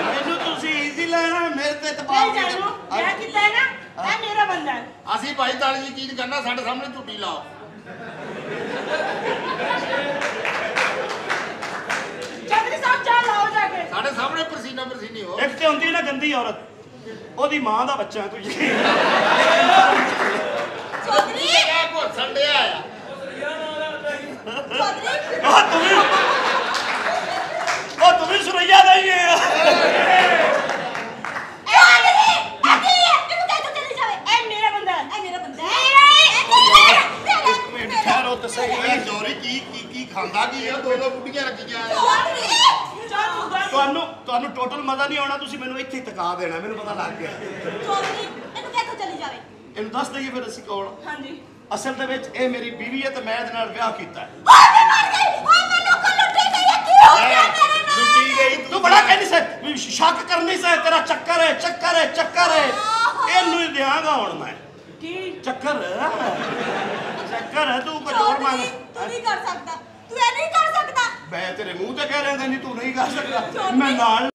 Speaker 5: ਮੈਨੂੰ ਤੁਸੀਂ ਈਜ਼ੀ ਲੈਣਾ ਮੇਰੇ ਤੇ
Speaker 6: ਨਹੀਂ
Speaker 5: ਇਤਬਾਰ
Speaker 6: ਜਾਣੂ ਮੈਂ ਕੀਤਾ ਹੈ ਨਾ ਇਹ ਮੇਰਾ ਬੰਦਾ ਹੈ।
Speaker 1: ਅਸੀਂ ਭਾਈ ਤਾਲੀ ਯਕੀਨ ਕਰਨਾ ਸਾਡੇ ਸਾਹਮਣੇ ਝੂਠੀ ਲਾਓ
Speaker 6: ਚੌਧਰੀ ਸਾਹਿਬ ਚਾਹ ਲਾਓ ਜਾ ਕੇ।
Speaker 1: ਸਾਡੇ ਸਾਹਮਣੇ ਪਰਸੀਨਾ ਪਰਸੀਨੀ ਹੋ
Speaker 5: ਇੱਕ ਤੇ ਹੁੰਦੀ ਹੈ ਨਾ ਗੰਦੀ ਔਰਤ ਉਹਦੀ ਮਾਂ ਦਾ ਬੱਚਾ ਤੂੰ ਯਕੀਨ
Speaker 4: ਚੌਧਰੀ
Speaker 1: ਇਹ ਕੋ ਸੰਡਿਆ ਆ
Speaker 4: ਚੌਧਰੀ
Speaker 5: ਉਹ ਤੂੰ ਵੀ ਸੁਰਈਆ ਨਹੀਂ ਹੈ
Speaker 6: ਇਹ ਮੇਰਾ ਬੰਦਾ ਹੈ।
Speaker 5: ਮਿੰਟ ਠਹਿਰੋ ਤੇ ਸਹੀ
Speaker 1: ਇਹ ਜੋਰੀ ਕੀ ਖਾਂਦਾ ਕੀ ਆ ਦੋ ਬੁੱਢੀਆਂ ਰੱਖੀਆਂ
Speaker 5: ਤੁਹਾਨੂੰ ਟੋਟਲ ਮਜ਼ਾ ਨਹੀਂ ਆਉਣਾ ਤੁਸੀਂ ਮੈਨੂੰ ਇੱਥੇ ਹੀ ਟਿਕਾ ਦੇਣਾ ਮੈਨੂੰ ਪਤਾ ਲੱਗ ਗਿਆ ਇਹਨੂੰ ਦੱਸ ਦਈਏ ਫਿਰ ਅਸੀਂ ਕੌਣ
Speaker 6: ਹਾਂਜੀ
Speaker 5: ਅਸਲ ਦੇ ਵਿੱਚ ਇਹ ਮੇਰੀ ਬੀਵੀ ਹੈ ਤੇ ਮੈਂ ਇਹਦੇ ਨਾਲ ਵਿਆਹ ਕੀਤਾ ਹੈ
Speaker 1: ਲੁੱਟੀ ਗਈ
Speaker 5: ਤੂੰ ਬੜਾ ਕਹਿੰਦੀ ਸੀ ਸ਼ੱਕ ਕਰਨੀ ਸੀ ਤੇਰਾ ਚੱਕਰ ਹੈ ਇਹਨੂੰ ਹੀ ਦਿਆਂਗਾ ਹੁਣ ਮੈਂ
Speaker 6: ਕੀ
Speaker 5: ਚੱਕਰ ਹੈ ਤੂੰ ਕਟੋਰ ਮੰਗ ਮੈਂ ਤੇਰੇ ਮੂੰਹ ਤੇ ਕਹਿ ਰਿਹਾ ਨਹੀਂ ਤੂੰ ਨਹੀਂ ਕਰ ਸਕਦਾ ਮੈਂ ਨਾਲ